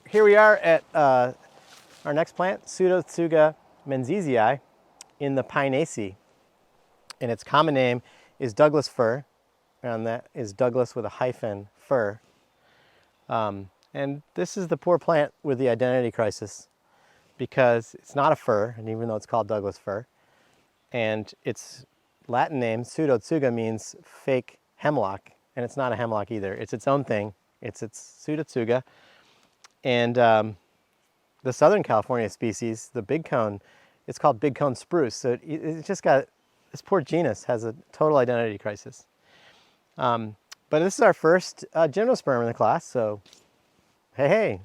here we are at our next plant, Pseudotsuga menziesii, in the Pinaceae. And its common name is Douglas fir, and that is Douglas with a hyphen, fir. And this is the poor plant with the identity crisis, because it's not a fir, and even though it's called Douglas fir, and its Latin name, Pseudotsuga, means fake hemlock, and it's not a hemlock either. It's its own thing. It's Pseudotsuga. And the Southern California species, the big cone, it's called big cone spruce. So it's just got, this poor genus has a total identity crisis. But this is our first gymnosperm in the class, so hey,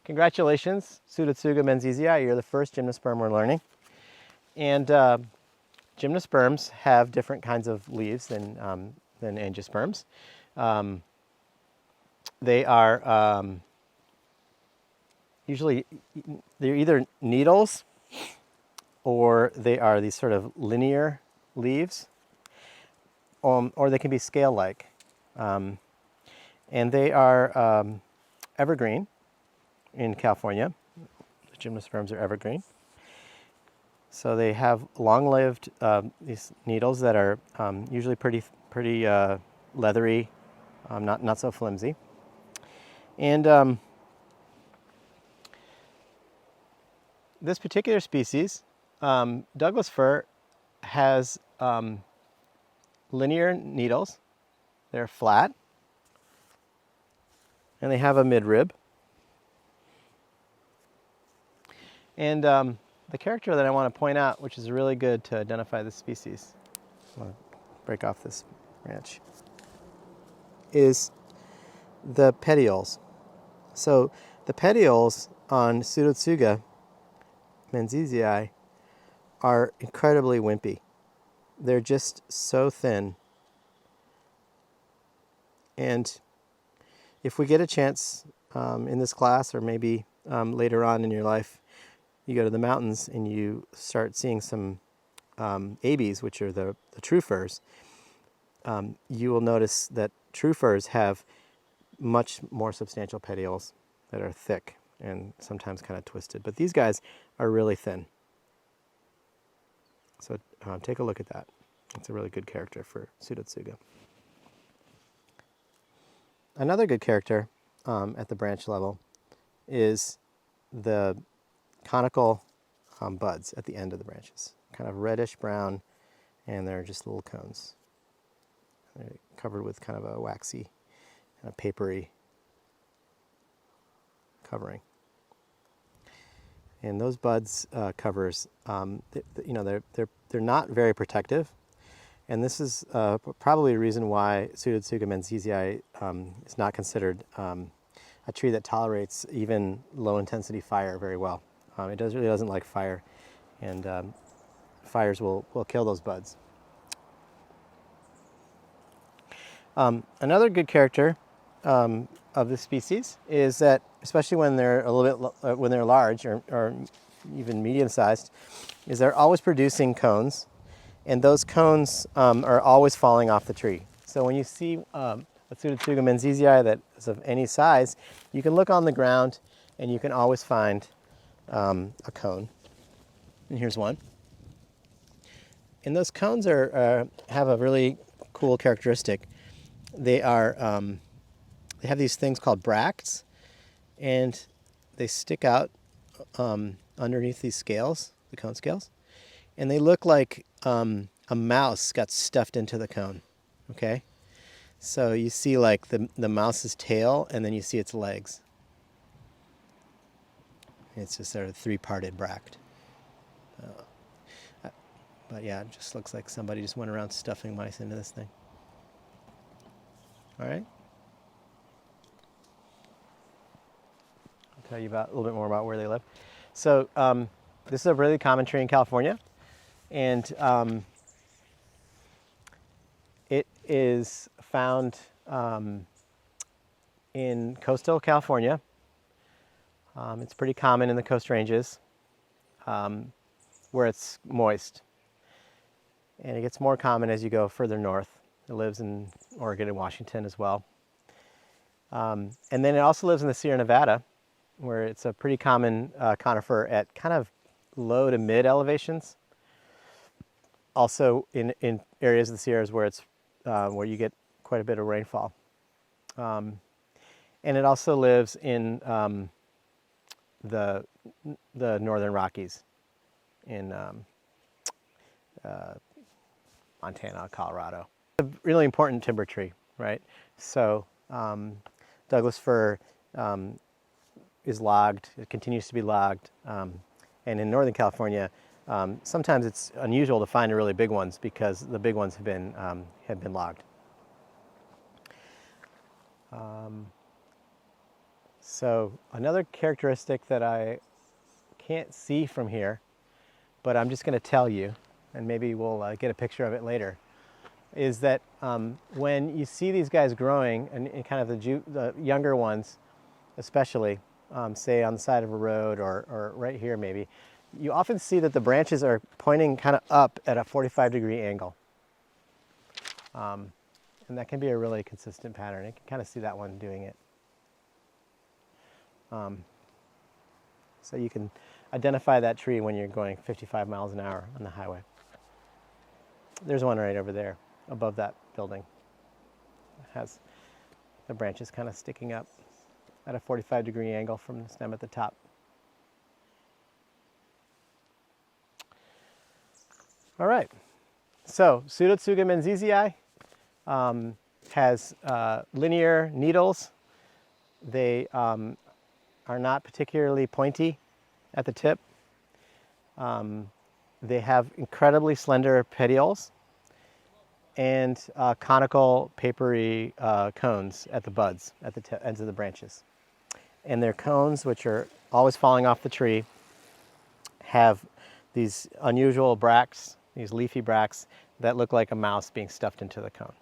congratulations, Pseudotsuga menziesii, you're the first gymnosperm we're learning. And gymnosperms have different kinds of leaves than angiosperms. They are usually, they're either needles or they are these sort of linear leaves, or they can be scale-like. And they are evergreen in California. The gymnosperms are evergreen. So they have long-lived these needles that are usually pretty leathery, not so flimsy. And this particular species, Douglas fir, has linear needles. They're flat, and they have a midrib. And the character that I want to point out, which is really good to identify this species, I'm going to break off this branch, is the petioles. So the petioles on Pseudotsuga menziesii are incredibly wimpy. They're just so thin. And if we get a chance in this class, or maybe later on in your life, you go to the mountains and you start seeing some ABs, which are the true firs, you will notice that true firs have much more substantial petioles that are thick and sometimes kind of twisted. But these guys are really thin. So take a look at that. It's a really good character for Pseudotsuga. Another good character at the branch level is the conical buds at the end of the branches. Kind of reddish brown, and they're just little cones. They're covered with kind of a waxy, kind of papery covering. And those buds covers, they're not very protective. And this is probably a reason why Pseudotsuga menziesii is not considered a tree that tolerates even low-intensity fire very well. It really doesn't like fire, and fires will kill those buds. Another good character of this species is that, especially when they're a little bit when they're large or even medium-sized, is they're always producing cones, and those cones are always falling off the tree. So when you see a Pseudotsuga menziesii that is of any size, you can look on the ground and you can always find a cone. And here's one. And those cones have a really cool characteristic. They have these things called bracts, and they stick out underneath these scales, the cone scales, and they look like a mouse got stuffed into the cone. Okay, so you see like the mouse's tail, and then you see its legs. It's just sort of three-parted bract. But yeah, it just looks like somebody just went around stuffing mice into this thing. All right. I'll tell you a little bit more about where they live. So this is a really common tree in California, and it is found in coastal California. It's pretty common in the Coast Ranges where it's moist. And it gets more common as you go further north. It lives in Oregon and Washington as well. And then it also lives in the Sierra Nevada, where it's a pretty common conifer at kind of low to mid elevations. Also in areas of the Sierras where it's where you get quite a bit of rainfall. And it also lives in the northern Rockies in Montana, Colorado. It's a really important timber tree, right? So Douglas fir is logged, it continues to be logged, and in Northern California, sometimes it's unusual to find the really big ones because the big ones have been logged. So another characteristic that I can't see from here, but I'm just going to tell you, and maybe we'll get a picture of it later, is that when you see these guys growing, and kind of the younger ones especially, say on the side of a road or right here maybe, you often see that the branches are pointing kind of up at a 45-degree angle. And that can be a really consistent pattern. You can kind of see that one doing it. So you can identify that tree when you're going 55 miles an hour on the highway. There's one right over there above that building. It has the branches kind of sticking up at a 45-degree angle from the stem at the top. All right, so Pseudotsuga menziesii has linear needles. They are not particularly pointy at the tip. They have incredibly slender petioles and conical papery cones at the buds, at the ends of the branches. And their cones, which are always falling off the tree, have these unusual bracts, these leafy bracts that look like a mouse being stuffed into the cone.